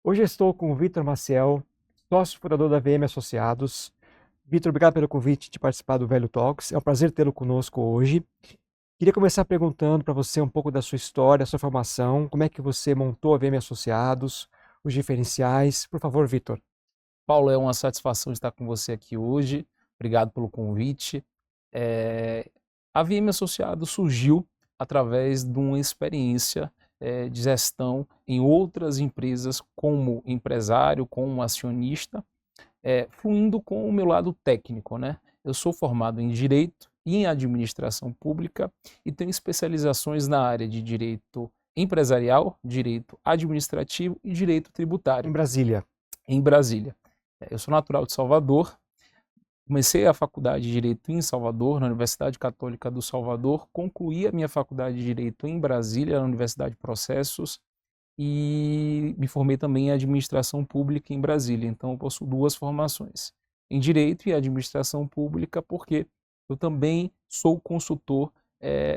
Hoje eu estou com o Vitor Maciel, sócio fundador da VM Associados. Vitor, obrigado pelo convite de participar do Velho Talks. É um prazer tê-lo conosco hoje. Queria começar perguntando para você um pouco da sua história, sua formação, como é que você montou a VM Associados, os diferenciais. Por favor, Vitor. Paulo, é uma satisfação estar com você aqui hoje. Obrigado pelo convite. A VM Associado surgiu através de uma experiência de gestão em outras empresas como empresário, como acionista, fluindo com o meu lado técnico, né? Eu sou formado em Direito e em Administração Pública e tenho especializações na área de Direito Empresarial, Direito Administrativo e Direito Em Tributário, Brasília. em Brasília. Eu sou natural de Salvador, comecei a faculdade de Direito em Salvador, na Universidade Católica do Salvador, concluí a minha faculdade de Direito em Brasília, na Universidade de Processos, e me formei também em Administração Pública em Brasília. Então, eu possuo duas formações, em Direito e Administração Pública, porque eu também sou consultor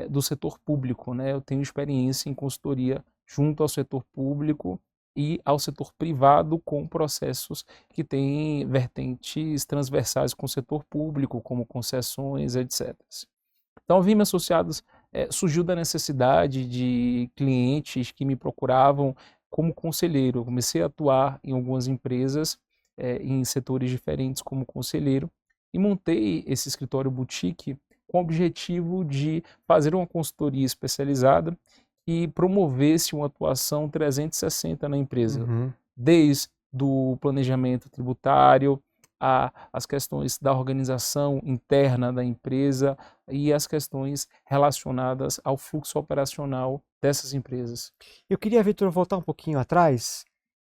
do setor público, né? Eu tenho experiência em consultoria junto ao setor público e ao setor privado com processos que têm vertentes transversais com o setor público, como concessões, etc. Então, a Vime Associados surgiu da necessidade de clientes que me procuravam como conselheiro. Eu comecei a atuar em algumas empresas, em setores diferentes como conselheiro, e montei esse escritório boutique com o objetivo de fazer uma consultoria especializada que promovesse uma atuação 360 na empresa, Uhum. desde o planejamento tributário, as questões da organização interna da empresa e as questões relacionadas ao fluxo operacional dessas empresas. Eu queria, Vitor, voltar um pouquinho atrás,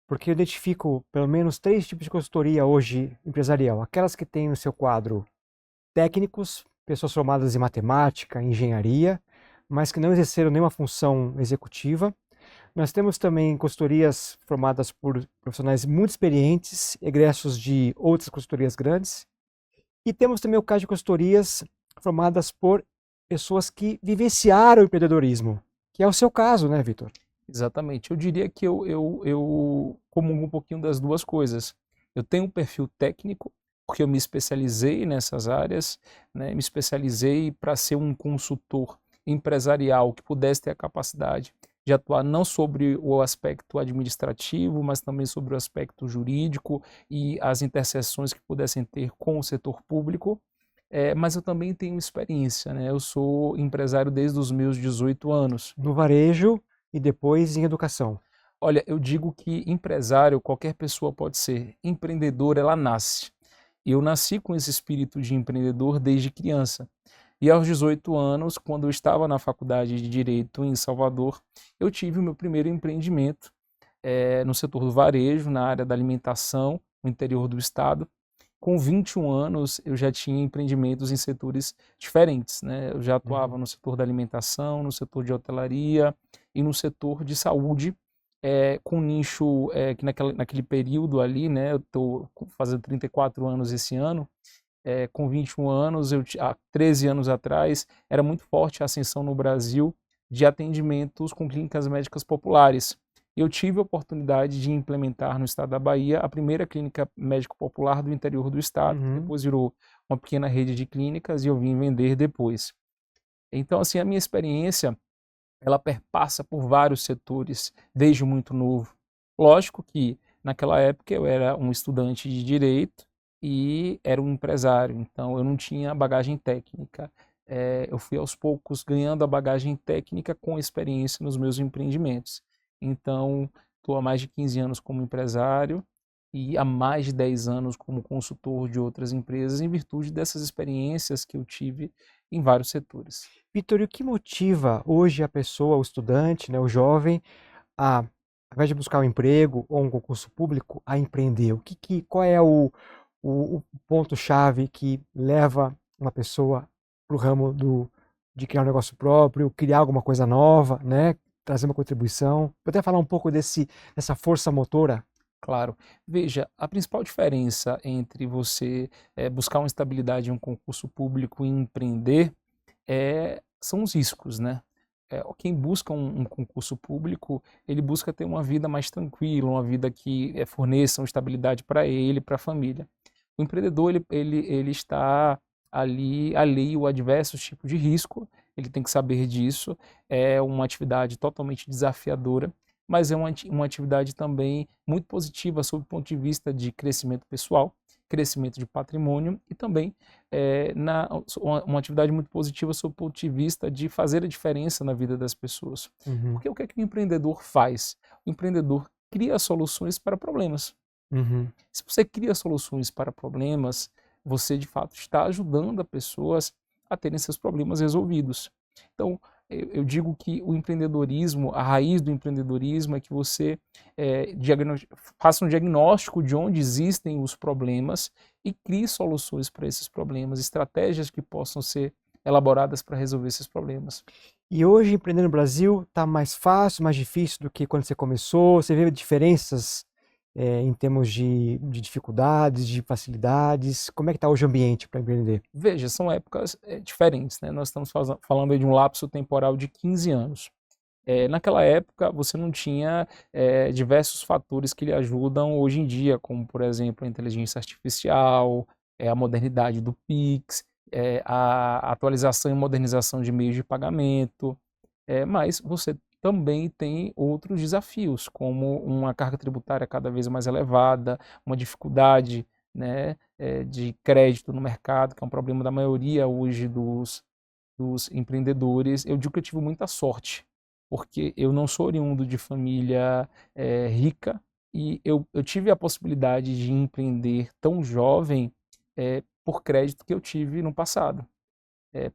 porque eu identifico pelo menos três tipos de consultoria hoje empresarial. Aquelas que têm no seu quadro técnicos, pessoas formadas em matemática, engenharia, mas que não exerceram nenhuma função executiva. Nós temos também consultorias formadas por profissionais muito experientes, egressos de outras consultorias grandes. E temos também o caso de consultorias formadas por pessoas que vivenciaram o empreendedorismo, que é o seu caso, né, Vitor? Exatamente. Eu diria que eu comungo um pouquinho das duas coisas. Eu tenho um perfil técnico, porque eu me especializei nessas áreas, né? Me especializei para ser um consultor empresarial que pudesse ter a capacidade de atuar não sobre o aspecto administrativo, mas também sobre o aspecto jurídico e as interseções que pudessem ter com o setor público. Mas eu também tenho experiência, né? Eu sou empresário desde os meus 18 anos. No varejo e depois em educação. Olha, eu digo que empresário qualquer pessoa pode ser, empreendedor ela nasce. Eu nasci com esse espírito de empreendedor desde criança. E aos 18 anos, quando eu estava na faculdade de Direito em Salvador, eu tive o meu primeiro empreendimento no setor do varejo, na área da alimentação, no interior do estado. Com 21 anos, eu já tinha empreendimentos em setores diferentes, né? Eu já atuava Uhum. no setor da alimentação, no setor de hotelaria e no setor de saúde, com nicho que naquele período ali, né? Eu estou fazendo 34 anos esse ano, com 21 anos, há 13 anos atrás, era muito forte a ascensão no Brasil de atendimentos com clínicas médicas populares. Eu tive a oportunidade de implementar no estado da Bahia a primeira clínica médico-popular do interior do estado, que Uhum. depois virou uma pequena rede de clínicas e eu vim vender depois. Então, assim, a minha experiência, ela perpassa por vários setores, desde muito novo. Lógico que, naquela época, eu era um estudante de direito e era um empresário, então eu não tinha bagagem técnica. Eu fui aos poucos ganhando a bagagem técnica com experiência nos meus empreendimentos. Então, estou há mais de 15 anos como empresário e há mais de 10 anos como consultor de outras empresas, em virtude dessas experiências que eu tive em vários setores. Vitor, e o que motiva hoje a pessoa, o estudante, né, o jovem, ao invés de buscar um emprego ou um concurso público, a empreender? Qual é o ponto-chave que leva uma pessoa para o ramo de criar um negócio próprio, criar alguma coisa nova, né? Trazer uma contribuição? Poder falar um pouco dessa força motora? Claro. Veja, a principal diferença entre você buscar uma estabilidade em um concurso público e empreender são os riscos, né? quem busca um concurso público, ele busca ter uma vida mais tranquila, uma vida que forneça uma estabilidade para ele, para a família. O empreendedor, ele está ali alheio a diversos tipos de risco, ele tem que saber disso, é uma atividade totalmente desafiadora, mas é uma atividade também muito positiva sob o ponto de vista de crescimento pessoal, crescimento de patrimônio e também uma atividade muito positiva sob o ponto de vista de fazer a diferença na vida das pessoas. Uhum. Porque o que é que o empreendedor faz? O empreendedor cria soluções para problemas. Uhum. Se você cria soluções para problemas, você de fato está ajudando as pessoas a terem seus problemas resolvidos. Então, eu digo que o empreendedorismo, a raiz do empreendedorismo é que você faça um diagnóstico de onde existem os problemas e crie soluções para esses problemas, estratégias que possam ser elaboradas para resolver esses problemas. E hoje empreender no Brasil está mais fácil, mais difícil do que quando você começou? Você vê diferenças em termos de dificuldades, de facilidades? Como é que está hoje o ambiente para empreender? Veja, são épocas diferentes, né? Nós estamos falando aí de um lapso temporal de 15 anos. Naquela época, você não tinha diversos fatores que lhe ajudam hoje em dia, como, por exemplo, a inteligência artificial, a modernidade do Pix, a atualização e modernização de meios de pagamento, mas você também tem outros desafios, como uma carga tributária cada vez mais elevada, uma dificuldade, né, de crédito no mercado, que é um problema da maioria hoje dos empreendedores. Eu digo que eu tive muita sorte, porque eu não sou oriundo de família rica e eu tive a possibilidade de empreender tão jovem por crédito que eu tive no passado,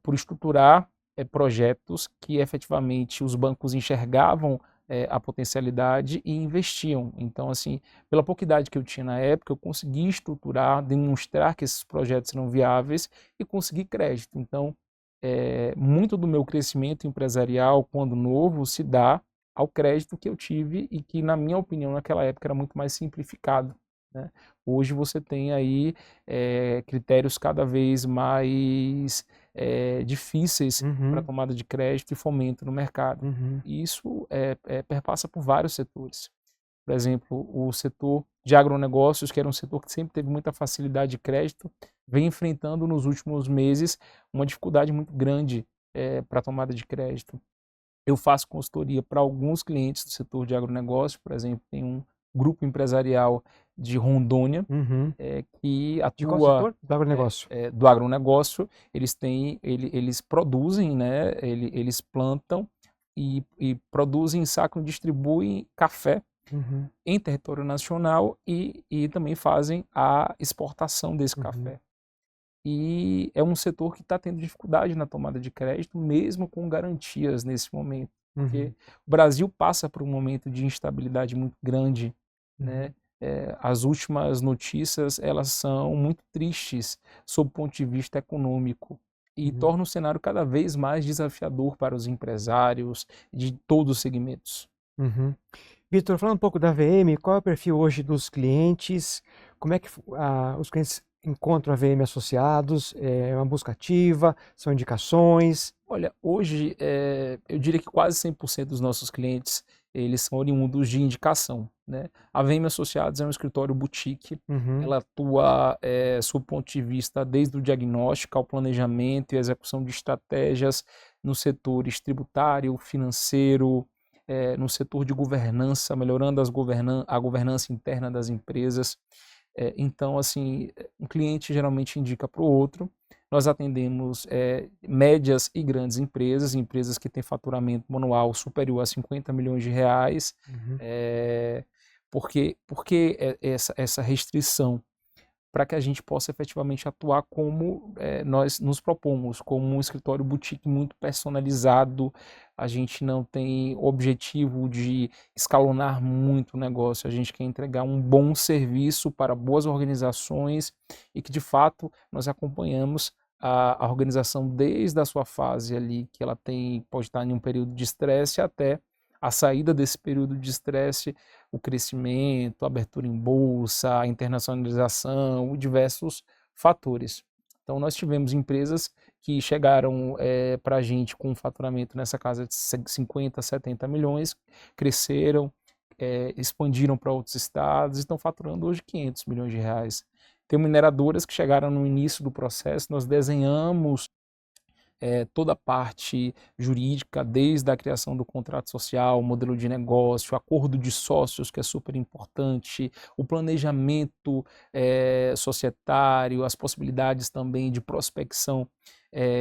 por estruturar projetos que efetivamente os bancos enxergavam a potencialidade e investiam. Então, assim, pela pouca idade que eu tinha na época, eu consegui estruturar, demonstrar que esses projetos eram viáveis e conseguir crédito. Então, muito do meu crescimento empresarial, quando novo, se dá ao crédito que eu tive e que, na minha opinião, naquela época era muito mais simplificado, né? Hoje você tem aí critérios cada vez mais difíceis para Uhum. tomada de crédito e fomento no mercado. Uhum. E isso perpassa por vários setores. Por exemplo, o setor de agronegócios, que era um setor que sempre teve muita facilidade de crédito, vem enfrentando nos últimos meses uma dificuldade muito grande para a tomada de crédito. Eu faço consultoria para alguns clientes do setor de agronegócio, por exemplo, tem um grupo empresarial de Rondônia Uhum. que De qual atua setor? Do agronegócio. do agronegócio. Eles produzem, né, eles plantam e produzem, sacam e distribuem café Uhum. em território nacional e também fazem a exportação desse Uhum. café. E é um setor que está tendo dificuldade na tomada de crédito, mesmo com garantias nesse momento, porque Uhum. o Brasil passa por um momento de instabilidade muito grande, Uhum. né? As últimas notícias, elas são muito tristes sob o ponto de vista econômico e Uhum. torna o cenário cada vez mais desafiador para os empresários de todos os segmentos. Uhum. Vitor, falando um pouco da VM, qual é o perfil hoje dos clientes? Como é que os clientes encontram a VM associados? É uma busca ativa? São indicações? Olha, hoje eu diria que quase 100% dos nossos clientes eles são oriundos de indicação, né? A VM Associados é um escritório boutique, Uhum. ela atua sob o ponto de vista desde o diagnóstico ao planejamento e execução de estratégias nos setores tributário, financeiro, no setor de governança, melhorando a governança interna das empresas. Então, assim, um cliente geralmente indica para o outro. Nós atendemos médias e grandes empresas, empresas que têm faturamento manual superior a 50 milhões de reais. Uhum. Por que essa restrição? Para que a gente possa efetivamente atuar como nós nos propomos, como um escritório boutique muito personalizado. A gente não tem objetivo de escalonar muito o negócio, a gente quer entregar um bom serviço para boas organizações e que de fato nós acompanhamos a organização desde a sua fase ali, que ela pode estar em um período de estresse até a saída desse período de estresse, o crescimento, a abertura em bolsa, a internacionalização, diversos fatores. Então, nós tivemos empresas que chegaram para a gente com um faturamento nessa casa de 50, 70 milhões, cresceram, expandiram para outros estados e estão faturando hoje 500 milhões de reais. Tem mineradoras que chegaram no início do processo, nós desenhamos toda a parte jurídica, desde a criação do contrato social, o modelo de negócio, o acordo de sócios, que é super importante, o planejamento societário, as possibilidades também de prospecção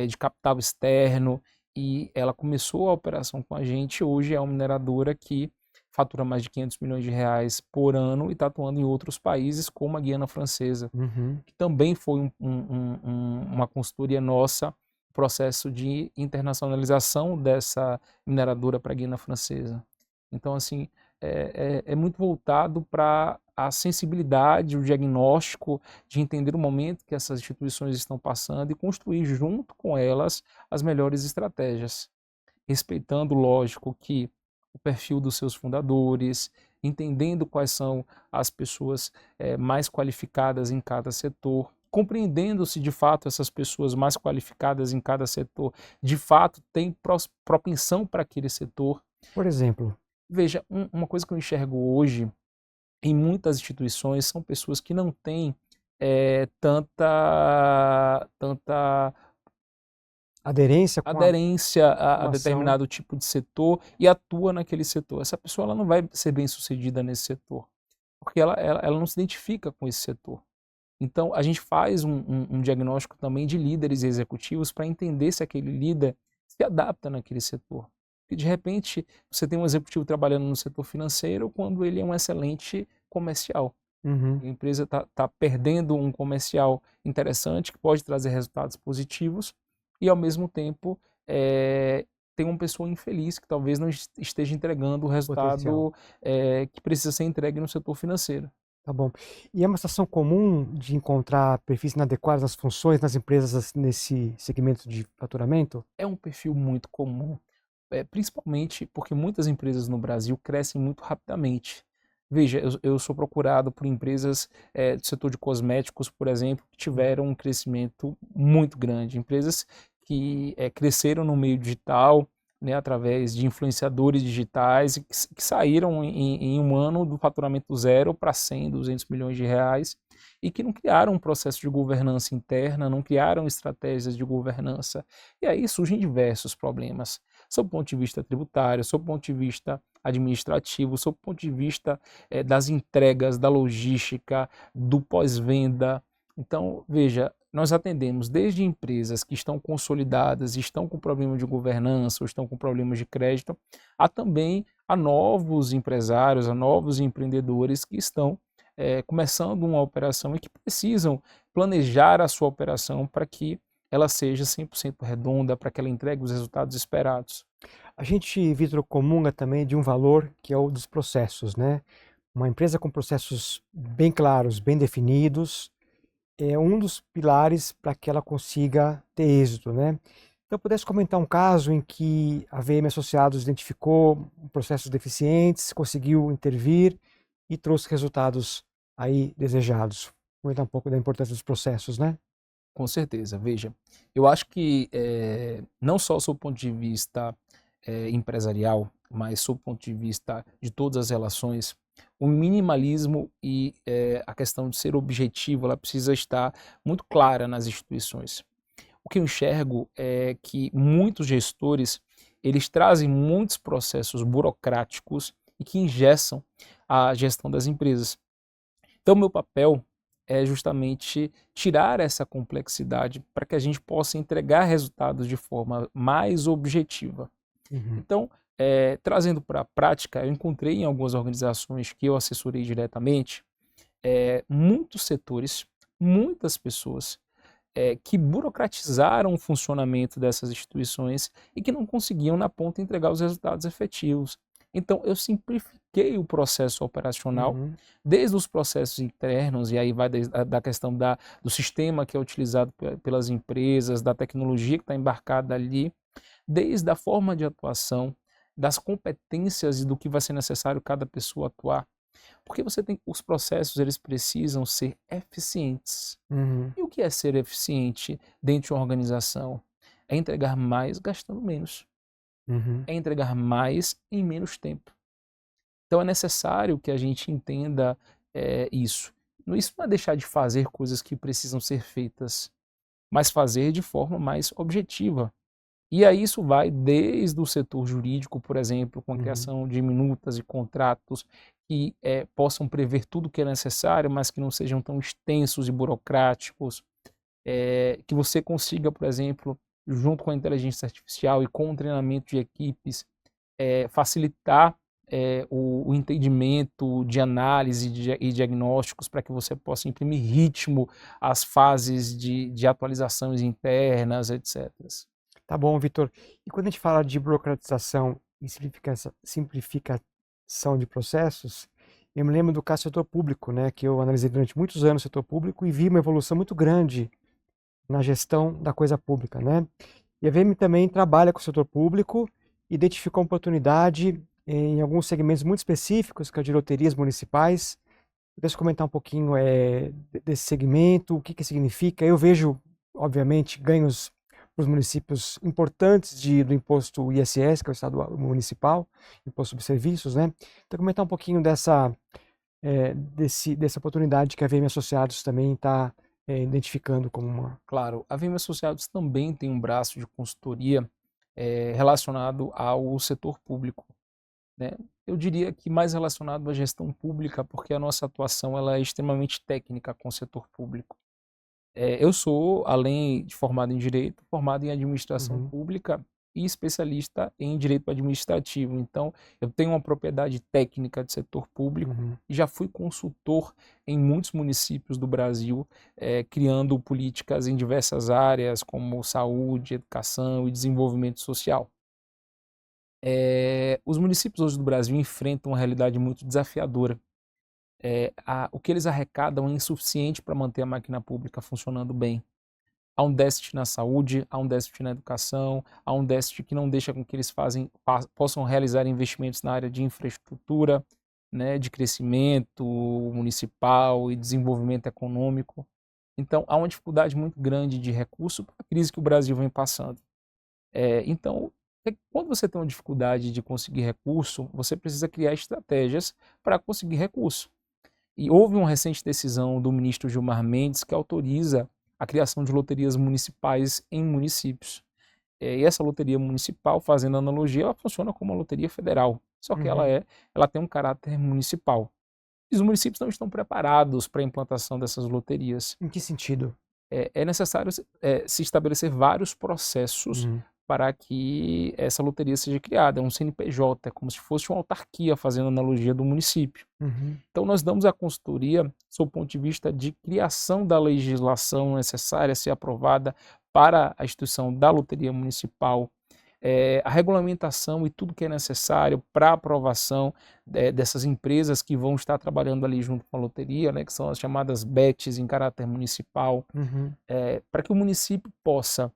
de capital externo, e ela começou a operação com a gente. Hoje é uma mineradora que fatura mais de 500 milhões de reais por ano e está atuando em outros países, como a Guiana Francesa, que também foi uma consultoria nossa, processo de internacionalização dessa mineradora para a Guiana Francesa. Então, assim, é muito voltado para a sensibilidade, o diagnóstico, de entender o momento que essas instituições estão passando e construir junto com elas as melhores estratégias, respeitando, lógico, que o perfil dos seus fundadores, entendendo quais são as pessoas mais qualificadas em cada setor, compreendendo se de fato essas pessoas mais qualificadas em cada setor de fato têm propensão para aquele setor. Por exemplo? Veja, uma coisa que eu enxergo hoje em muitas instituições são pessoas que não têm tanta Aderência com a determinado tipo de setor e atua naquele setor. Essa pessoa ela não vai ser bem sucedida nesse setor, porque ela não se identifica com esse setor. Então, a gente faz um diagnóstico também de líderes e executivos para entender se aquele líder se adapta naquele setor. E, de repente, você tem um executivo trabalhando no setor financeiro quando ele é um excelente comercial. A empresa está perdendo um comercial interessante que pode trazer resultados positivos e, ao mesmo tempo, tem uma pessoa infeliz que talvez não esteja entregando o resultado que precisa ser entregue no setor financeiro. Tá bom. E é uma situação comum de encontrar perfis inadequados às funções nas empresas nesse segmento de faturamento? É um perfil muito comum, principalmente porque muitas empresas no Brasil crescem muito rapidamente. Veja, eu sou procurado por empresas do setor de cosméticos, por exemplo, que tiveram um crescimento muito grande. Empresas que cresceram no meio digital, né, através de influenciadores digitais que saíram em um ano do faturamento zero para 100, 200 milhões de reais e que não criaram um processo de governança interna, não criaram estratégias de governança. E aí surgem diversos problemas, sob o ponto de vista tributário, sob o ponto de vista administrativo, sob o ponto de vista das entregas, da logística, do pós-venda. Então, veja, nós atendemos desde empresas que estão consolidadas e estão com problema de governança ou estão com problemas de crédito, também a novos empresários, a novos empreendedores que estão começando uma operação e que precisam planejar a sua operação para que ela seja 100% redonda, para que ela entregue os resultados esperados. A gente, Vitor, comunga também de um valor que é o dos processos, né? Uma empresa com processos bem claros, bem definidos, é um dos pilares para que ela consiga ter êxito, né? Então, pudesse comentar um caso em que a VM Associados identificou processos deficientes, conseguiu intervir e trouxe resultados aí desejados. Comentar um pouco da importância dos processos, né? Com certeza. Veja, eu acho que não só sob o ponto de vista empresarial, mas sob o ponto de vista de todas as relações, o minimalismo e a questão de ser objetivo, ela precisa estar muito clara nas instituições. O que eu enxergo é que muitos gestores, eles trazem muitos processos burocráticos e que engessam a gestão das empresas. Então, meu papel é justamente tirar essa complexidade para que a gente possa entregar resultados de forma mais objetiva. Então, trazendo para a prática, eu encontrei em algumas organizações que eu assessorei diretamente, muitos setores, muitas pessoas que burocratizaram o funcionamento dessas instituições e que não conseguiam na ponta entregar os resultados efetivos. Então, eu simplifiquei o processo operacional, desde os processos internos, e aí vai da questão do sistema que é utilizado pelas empresas, da tecnologia que está embarcada ali, desde a forma de atuação, das competências e do que vai ser necessário cada pessoa atuar. Porque os processos, eles precisam ser eficientes. E o que é ser eficiente dentro de uma organização? é entregar mais gastando menos, Uhum. é entregar mais em menos tempo. Então é necessário que a gente entenda isso. Isso não é deixar de fazer coisas que precisam ser feitas, mas fazer de forma mais objetiva. E aí isso vai desde o setor jurídico, por exemplo, com a Uhum. criação de minutas e contratos que possam prever tudo o que é necessário, mas que não sejam tão extensos e burocráticos, que você consiga, por exemplo, junto com a inteligência artificial e com o treinamento de equipes, facilitar o entendimento de análise e diagnósticos para que você possa imprimir ritmo às fases de atualizações internas, etc. Tá bom, Vitor. E quando a gente fala de burocratização e simplificação de processos, eu me lembro do caso do setor público, né, que eu analisei durante muitos anos o setor público e vi uma evolução muito grande na gestão da coisa pública, né? E a VM também trabalha com o setor público, identificou uma oportunidade em alguns segmentos muito específicos, que é de loterias municipais. Deixa eu comentar um pouquinho desse segmento, o que que significa. Eu vejo, obviamente, ganhos para os municípios importantes do imposto ISS, que é o Estado Municipal, Imposto sobre Serviços, né? Então, comentar um pouquinho dessa oportunidade que a VM Associados também está identificando como uma... Claro, a VM Associados também tem um braço de consultoria relacionado ao setor público, né? Eu diria que mais relacionado à gestão pública, porque a nossa atuação ela é extremamente técnica com o setor público. Eu sou, além de formado em Direito, formado em Administração Uhum, Pública e especialista em Direito Administrativo. Então, eu tenho uma propriedade técnica de setor público uhum. e já fui consultor em muitos municípios do Brasil, criando políticas em diversas áreas, como saúde, educação e desenvolvimento social. Os municípios hoje do Brasil enfrentam uma realidade muito desafiadora. O que eles arrecadam é insuficiente para manter a máquina pública funcionando bem. Há um déficit na saúde, há um déficit na educação, há um déficit que não deixa com que eles possam realizar investimentos na área de infraestrutura, né, de crescimento municipal e desenvolvimento econômico. Então, há uma dificuldade muito grande de recurso para a crise que o Brasil vem passando. Então, quando você tem uma dificuldade de conseguir recurso, você precisa criar estratégias para conseguir recurso. E houve uma recente decisão do ministro Gilmar Mendes que autoriza a criação de loterias municipais em municípios. E essa loteria municipal, fazendo analogia, ela funciona como uma loteria federal, só que Uhum. ela tem um caráter municipal. E os municípios não estão preparados para a implantação dessas loterias. Em que sentido? É necessário se estabelecer vários processos Uhum, para que essa loteria seja criada. É um CNPJ, é como se fosse uma autarquia, fazendo analogia do município. uhum, Então, nós damos a consultoria sob o ponto de vista de criação da legislação necessária a ser aprovada para a instituição da loteria municipal, a regulamentação e tudo que é necessário para a aprovação dessas empresas que vão estar trabalhando ali junto com a loteria, né, que são as chamadas BETs em caráter municipal, uhum. para que o município possa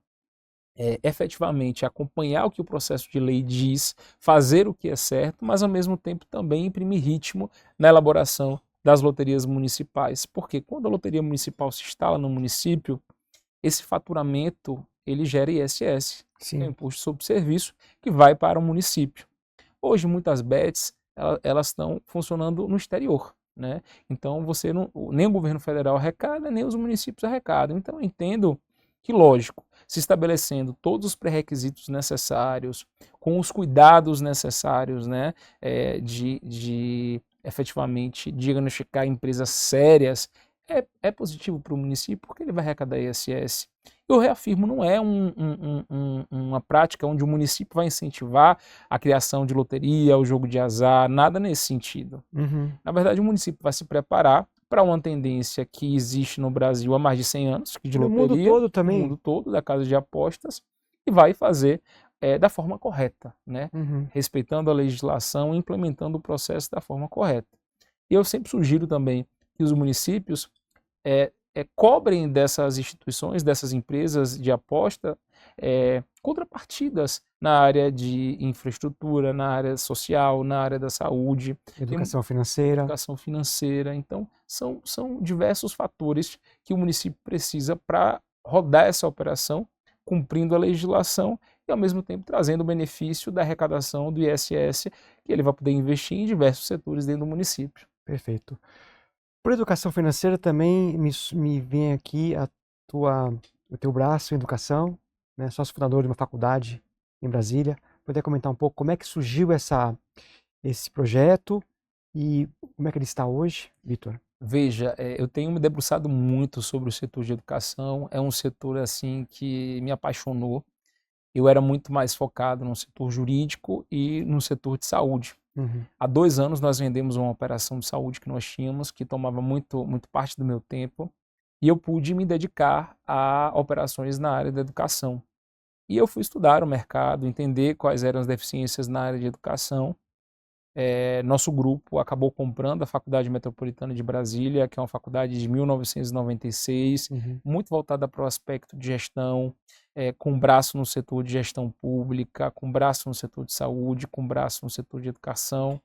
efetivamente acompanhar o que o processo de lei diz, fazer o que é certo, mas ao mesmo tempo também imprimir ritmo na elaboração das loterias municipais. Porque quando a loteria municipal se instala no município, esse faturamento ele gera ISS, que é o Sim. Imposto sobre Serviço, que vai para o município. Hoje muitas bets elas estão funcionando no exterior, né? Então você não, nem o governo federal arrecada, nem os municípios arrecadam. Então eu entendo que, lógico, se estabelecendo todos os pré-requisitos necessários, com os cuidados necessários, né, de efetivamente diagnosticar empresas sérias, é positivo para o município porque ele vai arrecadar ISS. Eu reafirmo, não é uma prática onde o município vai incentivar a criação de loteria, o jogo de azar, nada nesse sentido. Uhum. Na verdade, o município vai se preparar para uma tendência que existe no Brasil há mais de 100 anos, de No mundo loteria, todo no também. mundo todo, da casa de apostas, e vai fazer da forma correta, né? Uhum. Respeitando a legislação e implementando o processo da forma correta. E eu sempre sugiro também que os municípios cobrem dessas instituições, dessas empresas de aposta, contrapartidas na área de infraestrutura, na área social, na área da saúde, Educação financeira. educação financeira. Então, são diversos fatores que o município precisa para rodar essa operação, cumprindo a legislação e, ao mesmo tempo, trazendo o benefício da arrecadação do ISS, que ele vai poder investir em diversos setores dentro do município. Perfeito. Por educação financeira também me vem aqui o teu braço em educação, né? Sócio fundador de uma faculdade em Brasília. Poder comentar um pouco como é que surgiu esse projeto e como é que ele está hoje, Vitor? Veja, eu tenho me debruçado muito sobre o setor de educação. É um setor assim que me apaixonou. Eu era muito mais focado no setor jurídico e no setor de saúde. Uhum. Há 2 anos nós vendemos uma operação de saúde que nós tínhamos, que tomava muito parte do meu tempo, e eu pude me dedicar a operações na área da educação. E eu fui estudar o mercado, entender quais eram as deficiências na área de educação. Nosso grupo acabou comprando a Faculdade Metropolitana de Brasília, que é uma faculdade de 1996, Uhum. muito voltada para o aspecto de gestão, com braço no setor de gestão pública, com braço no setor de saúde, com braço no setor de educação.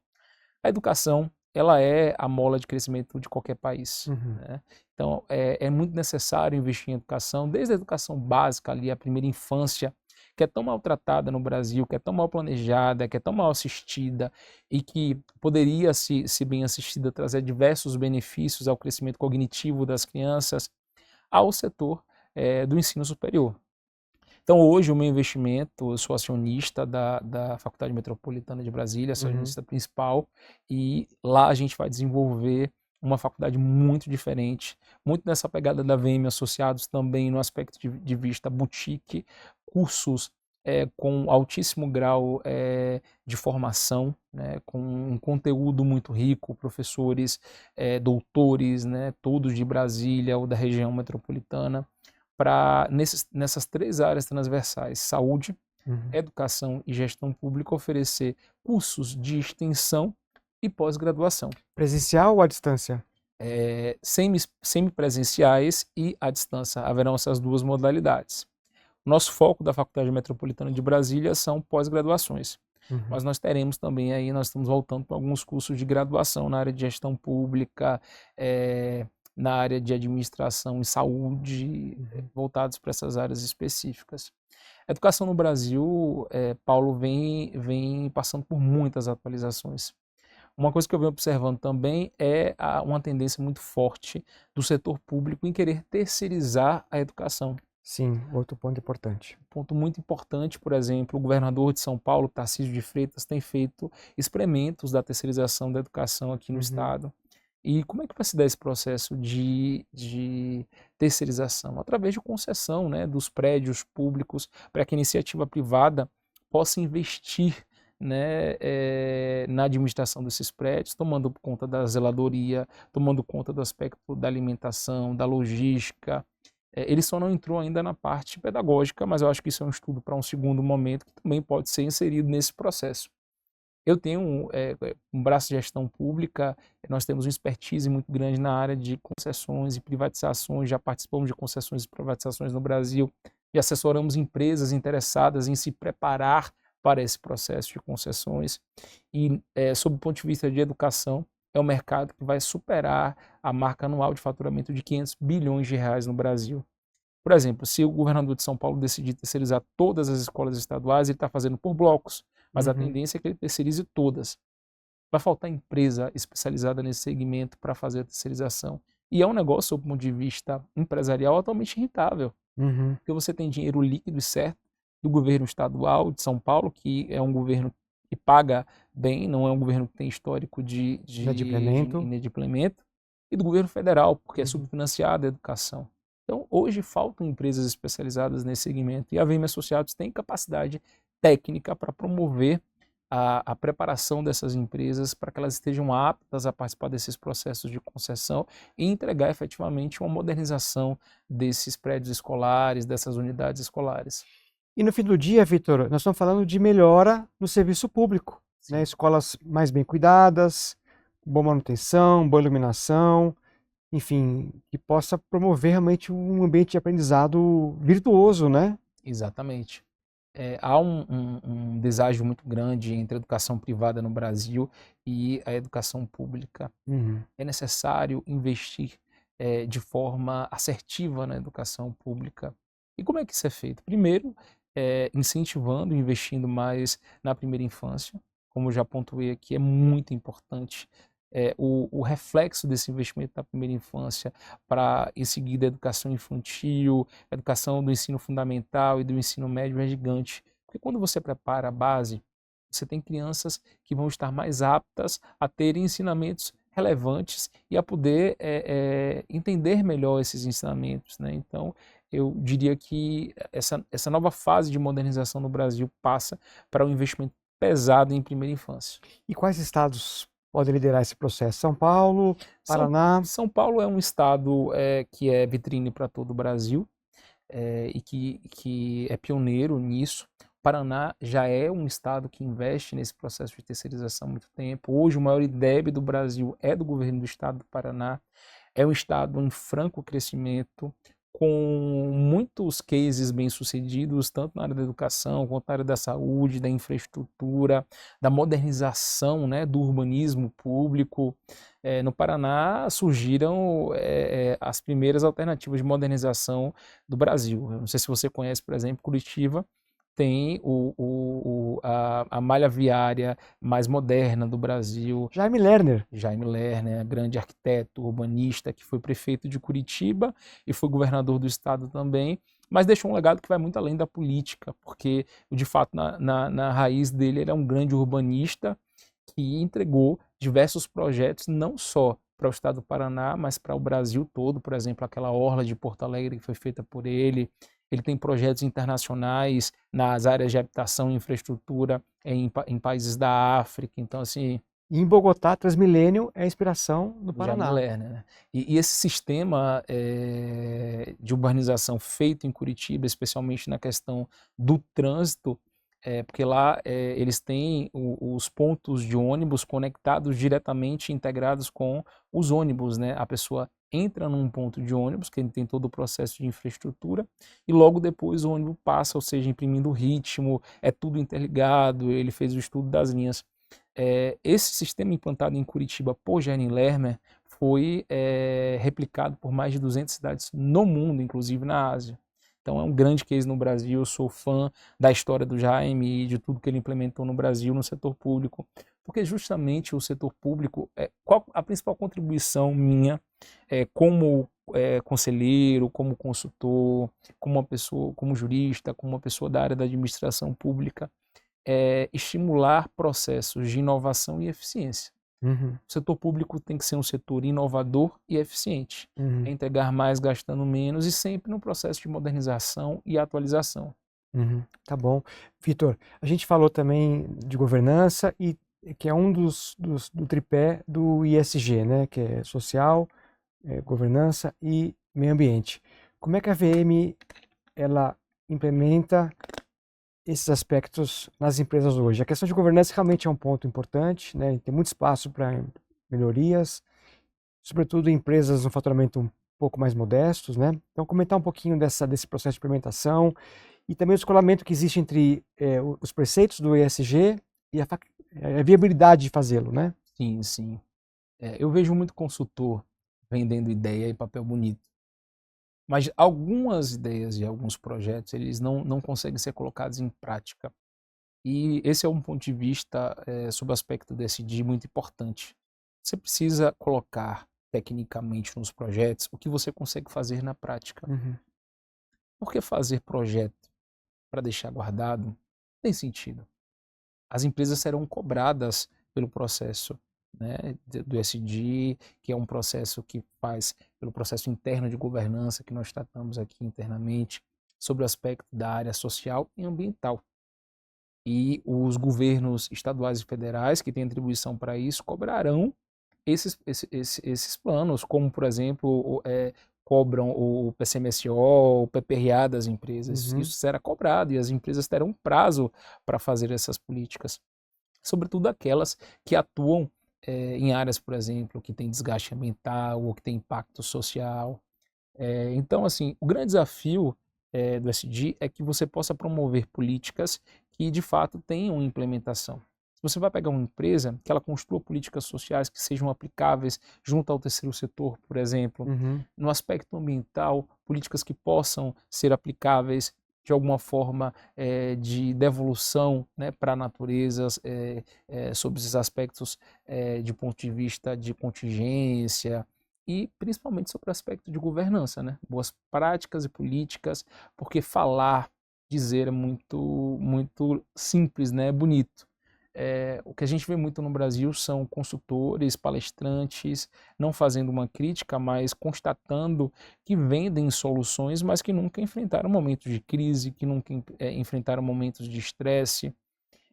A educação, ela é a mola de crescimento de qualquer país, Uhum. né? Então, é muito necessário investir em educação, desde a educação básica ali, a primeira infância, que é tão maltratada no Brasil, que é tão mal planejada, que é tão mal assistida e que poderia, se bem assistida, trazer diversos benefícios ao crescimento cognitivo das crianças, ao setor do ensino superior. Então, hoje, o meu investimento, eu sou acionista da Faculdade Metropolitana de Brasília, acionista principal, e lá a gente vai desenvolver uma faculdade muito diferente, muito nessa pegada da VM Associados também no aspecto de vista boutique, cursos com altíssimo grau de formação, né, com um conteúdo muito rico, professores, doutores, né, todos de Brasília ou da região metropolitana, para nessas 3 áreas transversais, saúde, Uhum. educação e gestão pública, oferecer cursos de extensão e pós-graduação, Presencial ou à distância? semipresenciais e à distância. Haverão essas 2 modalidades. Nosso foco da Faculdade Metropolitana de Brasília são pós-graduações, Uhum. mas nós teremos também aí, nós estamos voltando para alguns cursos de graduação na área de gestão pública, na área de administração e saúde, Uhum. voltados para essas áreas específicas. A educação no Brasil, Paulo, vem passando por muitas atualizações. Uma coisa que eu venho observando também é uma tendência muito forte do setor público em querer terceirizar a educação. Sim, outro ponto importante. Ponto muito importante, por exemplo, o governador de São Paulo, Tarcísio de Freitas, tem feito experimentos da terceirização da educação aqui no Uhum. estado. E como é que vai se dar esse processo de terceirização? Através de concessão, né, dos prédios públicos para que a iniciativa privada possa investir, né, na administração desses prédios, tomando conta da zeladoria, tomando conta do aspecto da alimentação, da logística. Ele só não entrou ainda na parte pedagógica, mas eu acho que isso é um estudo para um segundo momento que também pode ser inserido nesse processo. Eu tenho um braço de gestão pública, nós temos uma expertise muito grande na área de concessões e privatizações, já participamos de concessões e privatizações no Brasil, e assessoramos empresas interessadas em se preparar para esse processo de concessões. E, sob o ponto de vista de educação, é um mercado que vai superar a marca anual de faturamento de 500 bilhões de reais no Brasil. Por exemplo, se o governador de São Paulo decidir terceirizar todas as escolas estaduais, ele está fazendo por blocos, mas a Uhum. tendência é que ele terceirize todas. Vai faltar empresa especializada nesse segmento para fazer a terceirização. E é um negócio, sob o ponto de vista empresarial, altamente rentável, Uhum. porque você tem dinheiro líquido e certo do governo estadual de São Paulo, que é um governo que paga bem, não é um governo que tem histórico de Inadimplemento. inadimplemento, e do governo federal, porque é Uhum. subfinanciada a educação. Então, hoje faltam empresas especializadas nesse segmento, e a VM Associados tem capacidade técnica para promover a preparação dessas empresas para que elas estejam aptas a participar desses processos de concessão e entregar efetivamente uma modernização desses prédios escolares, dessas unidades escolares. E no fim do dia, Vitor, nós estamos falando de melhora no serviço público, né? Sim. Escolas mais bem cuidadas, boa manutenção, boa iluminação, enfim, que possa promover realmente um ambiente de aprendizado virtuoso, né? Exatamente. Há um deságio muito grande entre a educação privada no Brasil e a educação pública. Uhum. É necessário investir de forma assertiva na educação pública. E como é que isso é feito? Primeiro, incentivando, investindo mais na primeira infância, como eu já pontuei aqui, é muito importante. O reflexo desse investimento na primeira infância para, em seguida, a educação infantil, a educação do ensino fundamental e do ensino médio é gigante. Porque quando você prepara a base, você tem crianças que vão estar mais aptas a terem ensinamentos relevantes e a poder entender melhor esses ensinamentos, né? Então, eu diria que essa nova fase de modernização no Brasil passa para um investimento pesado em primeira infância. E quais estados podem liderar esse processo? São Paulo, São, Paraná? São Paulo é um estado que é vitrine para todo o Brasil e que é pioneiro nisso. Paraná já é um estado que investe nesse processo de terceirização há muito tempo. Hoje, o maior IDEB do Brasil é do governo do estado do Paraná. É um estado em franco crescimento, com muitos cases bem-sucedidos, tanto na área da educação, quanto na área da saúde, da infraestrutura, da modernização, né, do urbanismo público. No Paraná surgiram as primeiras alternativas de modernização do Brasil. Eu não sei se você conhece, por exemplo, Curitiba tem a malha viária mais moderna do Brasil. Jaime Lerner. Jaime Lerner, grande arquiteto, urbanista, que foi prefeito de Curitiba e foi governador do estado também, mas deixou um legado que vai muito além da política, porque, de fato, na raiz dele, ele é um grande urbanista que entregou diversos projetos, não só para o estado do Paraná, mas para o Brasil todo. Por exemplo, aquela orla de Porto Alegre que foi feita por ele. Ele tem projetos internacionais nas áreas de habitação e infraestrutura em países da África. Então, assim, E em Bogotá, Transmilênio é a inspiração do Jaime Paraná. Lerner, né? E esse sistema de urbanização feito em Curitiba, especialmente na questão do trânsito, porque lá eles têm os pontos de ônibus conectados diretamente, integrados com os ônibus, né? A pessoa entra num ponto de ônibus, que ele tem todo o processo de infraestrutura, e logo depois o ônibus passa, ou seja, imprimindo ritmo, é tudo interligado, ele fez o estudo das linhas. Esse sistema implantado em Curitiba por Jaime Lerner foi replicado por mais de 200 cidades no mundo, inclusive na Ásia. Então é um grande case no Brasil, eu sou fã da história do Jaime e de tudo que ele implementou no Brasil, no setor público, porque justamente o setor público, qual a principal contribuição minha como conselheiro, como consultor, como uma pessoa, como jurista, como uma pessoa da área da administração pública, estimular processos de inovação e eficiência. Uhum, O setor público tem que ser um setor inovador e eficiente, uhum, entregar mais gastando menos e sempre no processo de modernização e atualização. uhum. Tá bom. Vitor, a gente falou também de governança e que é um do tripé do ISG, né? Que é social, governança e meio ambiente. Como é que a VM ela implementa esses aspectos nas empresas hoje? A questão de governança realmente é um ponto importante, né? Tem muito espaço para melhorias, sobretudo em empresas no faturamento um pouco mais modestos, né? Então, comentar um pouquinho desse processo de implementação e também o descolamento que existe entre os preceitos do ESG e a viabilidade de fazê-lo, né? Sim, sim. Eu vejo muito consultor vendendo ideia e papel bonito. Mas algumas ideias e alguns projetos, eles não conseguem ser colocados em prática. E esse é um ponto de vista sob o aspecto do ESG muito importante. Você precisa colocar tecnicamente nos projetos o que você consegue fazer na prática. Uhum. Porque fazer projeto para deixar guardado tem sentido. As empresas serão cobradas pelo processo, né, do ESG, que é um processo que faz pelo processo interno de governança que nós tratamos aqui internamente, sobre o aspecto da área social e ambiental. E os governos estaduais e federais que têm atribuição para isso cobrarão esses planos, como, por exemplo, cobram o PCMSO, o PPRA das empresas. Uhum. Isso será cobrado e as empresas terão um prazo para fazer essas políticas, sobretudo aquelas que atuam em áreas, por exemplo, que têm desgaste ambiental ou que têm impacto social. Então, assim, o grande desafio do SD é que você possa promover políticas que, de fato, tenham implementação. Se você vai pegar uma empresa, que ela construa políticas sociais que sejam aplicáveis junto ao terceiro setor, por exemplo, Uhum. no aspecto ambiental, políticas que possam ser aplicáveis de alguma forma de devolução, né, para a natureza, sobre esses aspectos de ponto de vista de contingência e principalmente sobre o aspecto de governança, né? Boas práticas e políticas, porque falar, dizer é muito simples, né? É bonito. O que a gente vê muito no Brasil são consultores, palestrantes, não fazendo uma crítica, mas constatando que vendem soluções, mas que nunca enfrentaram momentos de crise, que nunca enfrentaram momentos de estresse.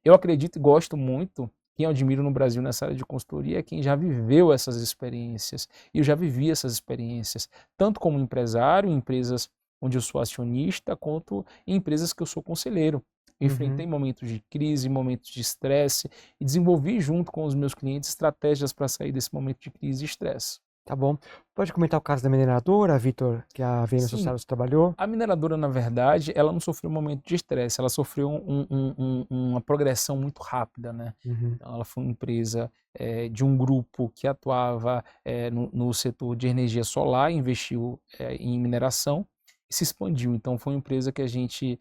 Eu acredito e gosto muito, quem eu admiro no Brasil nessa área de consultoria é quem já viveu essas experiências. E eu já vivi essas experiências, tanto como empresário, em empresas onde eu sou acionista, quanto em empresas que eu sou conselheiro. Eu enfrentei momentos de crise, momentos de estresse e desenvolvi junto com os meus clientes estratégias para sair desse momento de crise e estresse. Tá bom. Pode comentar o caso da mineradora, Vitor, que a VM Sim, Associados trabalhou? a mineradora, na verdade, ela não sofreu um momento de estresse, ela sofreu uma progressão muito rápida, né? Uhum. Então, ela foi uma empresa de um grupo que atuava no setor de energia solar, investiu em mineração e se expandiu. Então, foi uma empresa que a gente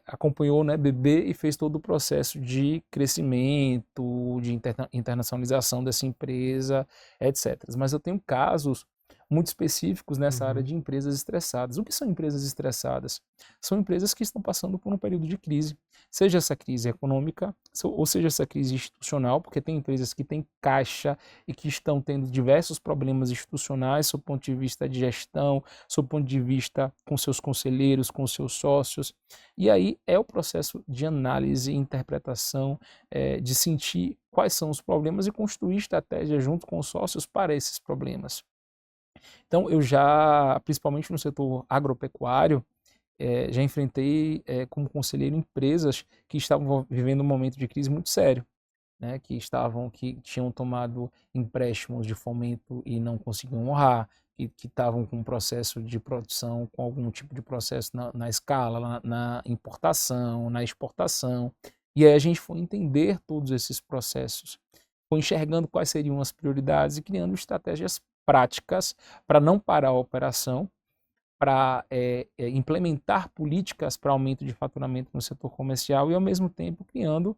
acompanhou, né, bebê, e fez todo o processo de crescimento, de internacionalização dessa empresa, etc. Mas eu tenho casos muito específicos nessa área Uhum. de empresas estressadas. O que são empresas estressadas? São empresas que estão passando por um período de crise, seja essa crise econômica, ou seja essa crise institucional, porque tem empresas que têm caixa e que estão tendo diversos problemas institucionais, sob o ponto de vista de gestão, sob o ponto de vista com seus conselheiros, com seus sócios. E aí é o processo de análise e interpretação, de sentir quais são os problemas e construir estratégia junto com os sócios para esses problemas. Então, eu já, principalmente no setor agropecuário, já enfrentei como conselheiro empresas que estavam vivendo um momento de crise muito sério, né, que tinham tomado empréstimos de fomento e não conseguiam honrar, que estavam com um processo de produção, com algum tipo de processo na escala, na importação, na exportação. E aí a gente foi entender todos esses processos, foi enxergando quais seriam as prioridades e criando estratégias práticas para não parar a operação, para implementar políticas para aumento de faturamento no setor comercial e, ao mesmo tempo, criando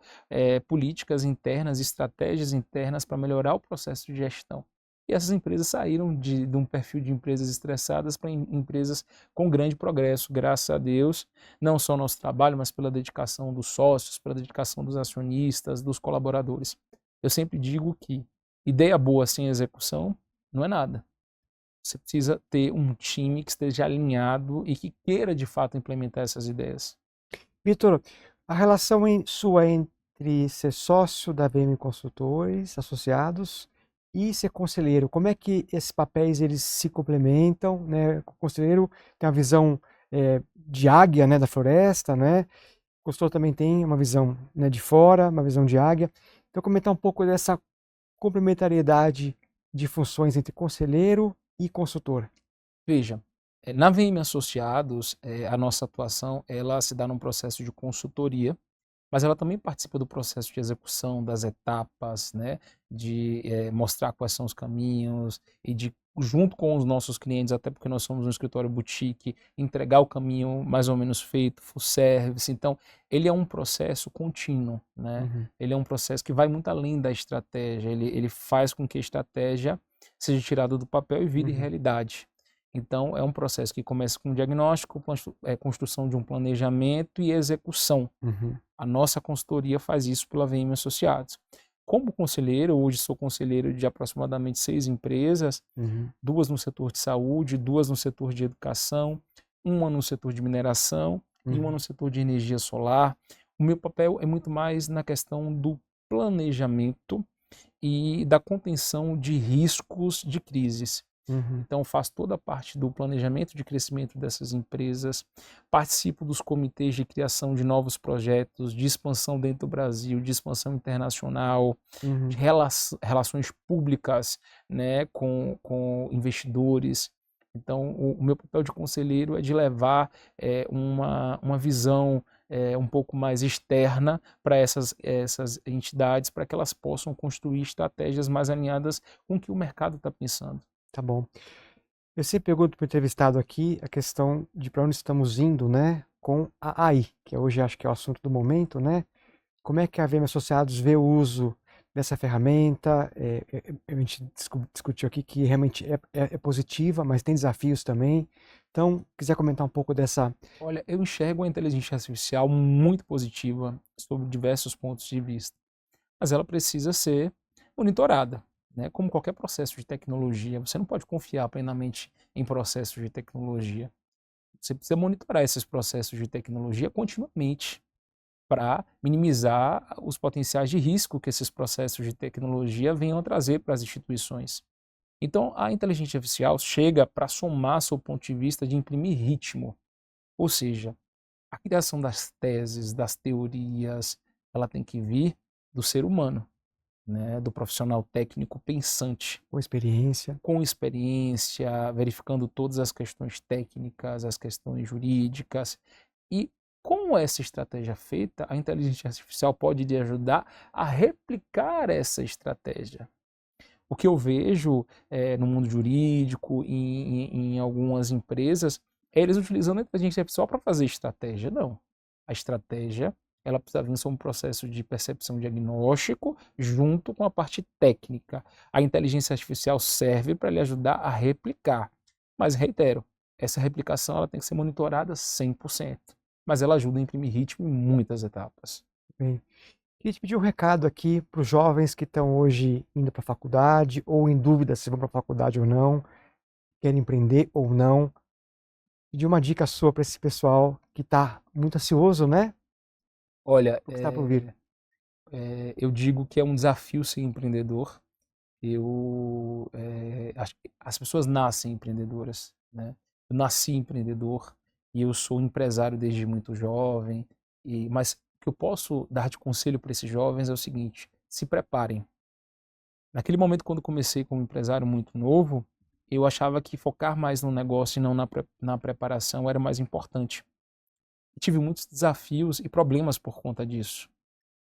políticas internas, estratégias internas para melhorar o processo de gestão. E essas empresas saíram de um perfil de empresas estressadas para empresas com grande progresso, graças a Deus, não só nosso trabalho, mas pela dedicação dos sócios, pela dedicação dos acionistas, dos colaboradores. Eu sempre digo que ideia boa sem execução não é nada. Você precisa ter um time que esteja alinhado e que queira de fato implementar essas ideias. Vitor, a relação sua entre ser sócio da VM Consultores Associados e ser conselheiro, como é que esses papéis eles se complementam, né? O conselheiro tem a visão de águia, né, da floresta, né? O consultor também tem uma visão, né, de fora, uma visão de águia. Então, comentar um pouco dessa complementariedade de funções entre conselheiro e consultor. Veja, na VM Associados, a nossa atuação ela se dá num processo de consultoria, mas ela também participa do processo de execução, das etapas, né, de mostrar quais são os caminhos e de, junto com os nossos clientes, até porque nós somos um escritório boutique, entregar o caminho mais ou menos feito, full service. Então, ele é um processo contínuo, né? Uhum. Ele é um processo que vai muito além da estratégia, ele faz com que a estratégia seja tirada do papel e vire Uhum. realidade. Então, é um processo que começa com diagnóstico, construção de um planejamento e execução. Uhum. A nossa consultoria faz isso pela VM Associados. Como conselheiro, hoje sou conselheiro de aproximadamente 6 empresas, Uhum. 2 no setor de saúde, 2 no setor de educação, uma no setor de mineração e uma Uhum. no setor de energia solar. O meu papel é muito mais na questão do planejamento e da contenção de riscos de crises. Uhum. Então, faço toda a parte do planejamento de crescimento dessas empresas, participo dos comitês de criação de novos projetos, de expansão dentro do Brasil, de expansão internacional, de Uhum. relações públicas, né, com investidores. Então, o meu papel de conselheiro é de levar uma visão um pouco mais externa para essas entidades, para que elas possam construir estratégias mais alinhadas com o que o mercado está pensando. Tá bom. Eu sempre pergunto para o entrevistado aqui a questão de para onde estamos indo, né, com a AI, que hoje acho que é o assunto do momento, né? Como é que a VM Associados vê o uso dessa ferramenta? A gente discutiu aqui que realmente é positiva, mas tem desafios também. Então, quiser comentar um pouco dessa... Olha, eu enxergo a inteligência artificial muito positiva sob diversos pontos de vista, mas ela precisa ser monitorada, né? Como qualquer processo de tecnologia, você não pode confiar plenamente em processos de tecnologia. Você precisa monitorar esses processos de tecnologia continuamente para minimizar os potenciais de risco que esses processos de tecnologia venham a trazer para as instituições. Então, a inteligência artificial chega para somar seu ponto de vista de imprimir ritmo, ou seja, a criação das teses, das teorias, ela tem que vir do ser humano, né, do profissional técnico pensante, com experiência, verificando todas as questões técnicas, as questões jurídicas. E com essa estratégia feita, a inteligência artificial pode lhe ajudar a replicar essa estratégia. O que eu vejo no mundo jurídico, em algumas empresas, é eles utilizando a inteligência artificial para fazer estratégia. Não. A estratégia ela precisa vir ser um processo de percepção diagnóstico junto com a parte técnica. A inteligência artificial serve para lhe ajudar a replicar. Mas, reitero, essa replicação ela tem que ser monitorada 100%. Mas ela ajuda a imprimir ritmo em muitas etapas. Bem, queria te pedir um recado aqui para os jovens que estão hoje indo para a faculdade ou em dúvida se vão para a faculdade ou não, querem empreender ou não. Pedir uma dica sua para esse pessoal que está muito ansioso, né? Olha, O que está por vir? eu digo que é um desafio ser empreendedor. Acho que as pessoas nascem empreendedoras, né? Eu nasci empreendedor e eu sou empresário desde muito jovem. Mas o que eu posso dar de conselho para esses jovens é o seguinte: se preparem. Naquele momento, quando comecei como empresário muito novo, eu achava que focar mais no negócio e não na preparação era mais importante. E tive muitos desafios e problemas por conta disso.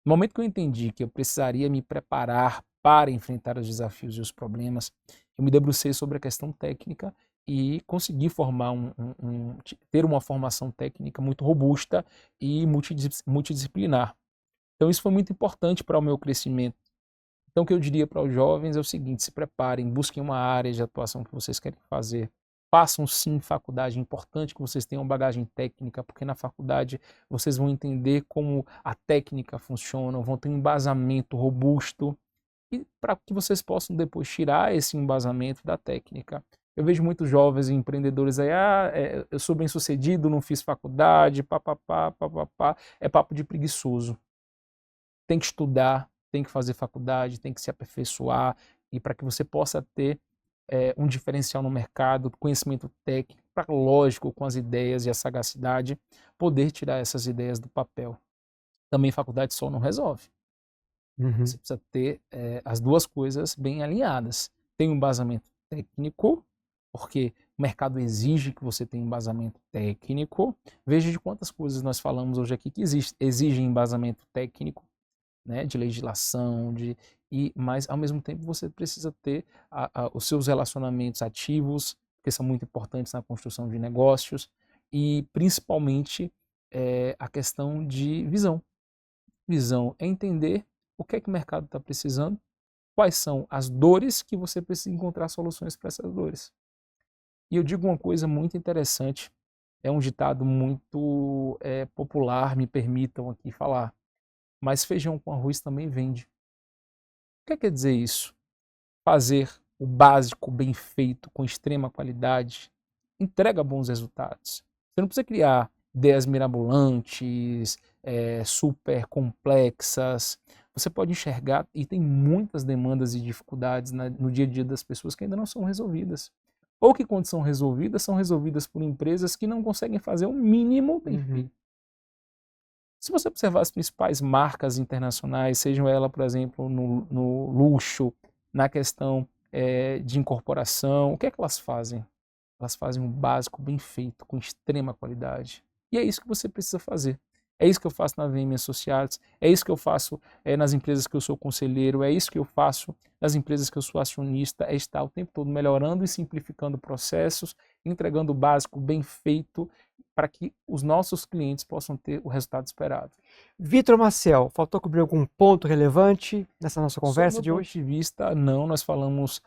No momento que eu entendi que eu precisaria me preparar para enfrentar os desafios e os problemas, eu me debrucei sobre a questão técnica e consegui ter uma formação técnica muito robusta e multidisciplinar. Então isso foi muito importante para o meu crescimento. Então o que eu diria para os jovens é o seguinte: se preparem, busquem uma área de atuação que vocês querem fazer. Façam sim faculdade, é importante que vocês tenham bagagem técnica, porque na faculdade vocês vão entender como a técnica funciona, vão ter um embasamento robusto, e para que vocês possam depois tirar esse embasamento da técnica. Eu vejo muitos jovens empreendedores aí, eu sou bem sucedido, não fiz faculdade, papapá, papapá, é papo de preguiçoso. Tem que estudar, tem que fazer faculdade, tem que se aperfeiçoar, e para que você possa ter um diferencial no mercado, conhecimento técnico, para, lógico, com as ideias e a sagacidade, poder tirar essas ideias do papel. Também faculdade só não resolve. Uhum. Você precisa ter as duas coisas bem alinhadas. Tem um embasamento técnico, porque o mercado exige que você tenha um embasamento técnico. Veja de quantas coisas nós falamos hoje aqui que exigem embasamento técnico, né, de legislação, mas ao mesmo tempo você precisa ter os seus relacionamentos ativos, que são muito importantes na construção de negócios, e principalmente a questão de visão. Visão é entender o que é que o mercado está precisando, quais são as dores que você precisa encontrar soluções para essas dores. E eu digo uma coisa muito interessante, é um ditado muito popular, me permitam aqui falar, mas feijão com arroz também vende. O que quer dizer isso? Fazer o básico bem feito, com extrema qualidade, entrega bons resultados. Você não precisa criar ideias mirabolantes, super complexas. Você pode enxergar, e tem muitas demandas e dificuldades no dia a dia das pessoas que ainda não são resolvidas. Ou que, quando são resolvidas por empresas que não conseguem fazer o mínimo bem feito. Se você observar as principais marcas internacionais, sejam elas, por exemplo, no luxo, na questão de incorporação, o que é que elas fazem? Elas fazem um básico bem feito, com extrema qualidade. E é isso que você precisa fazer. É isso que eu faço na VM Associados, é isso que eu faço nas empresas que eu sou conselheiro, é isso que eu faço nas empresas que eu sou acionista, é estar o tempo todo melhorando e simplificando processos, entregando o básico bem feito para que os nossos clientes possam ter o resultado esperado. Vitor Maciel, faltou cobrir algum ponto relevante nessa nossa conversa de hoje? Do meu ponto de vista, não. Nós falamos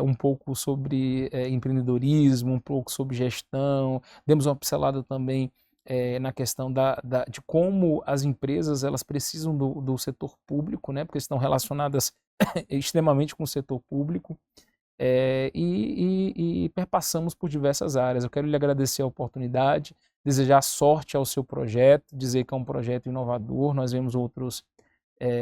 um pouco sobre empreendedorismo, um pouco sobre gestão, demos uma pincelada também na questão de como as empresas elas precisam do setor público, né, porque estão relacionadas extremamente com o setor público. E perpassamos por diversas áreas. Eu quero lhe agradecer a oportunidade, desejar sorte ao seu projeto, dizer que é um projeto inovador. Nós vemos outros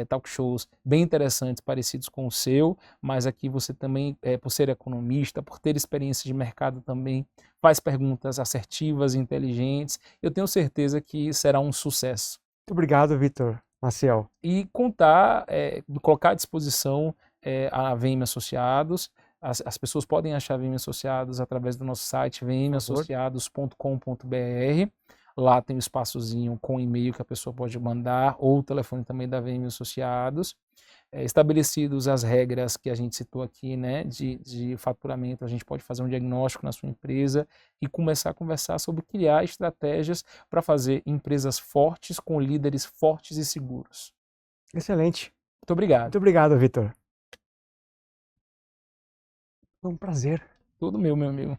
talk shows bem interessantes, parecidos com o seu, mas aqui você também, por ser economista, por ter experiência de mercado também, faz perguntas assertivas, inteligentes. Eu tenho certeza que será um sucesso. Muito obrigado, Vitor Maciel. E colocar à disposição a VM Associados. As pessoas podem achar VM Associados através do nosso site vmassociados.com.br. Lá tem um espaçozinho com e-mail que a pessoa pode mandar, ou o telefone também da VM Associados. Estabelecidos as regras que a gente citou aqui, né, de faturamento, a gente pode fazer um diagnóstico na sua empresa e começar a conversar sobre criar estratégias para fazer empresas fortes com líderes fortes e seguros. Excelente. Muito obrigado. Muito obrigado, Vitor. Foi um prazer. Tudo meu amigo.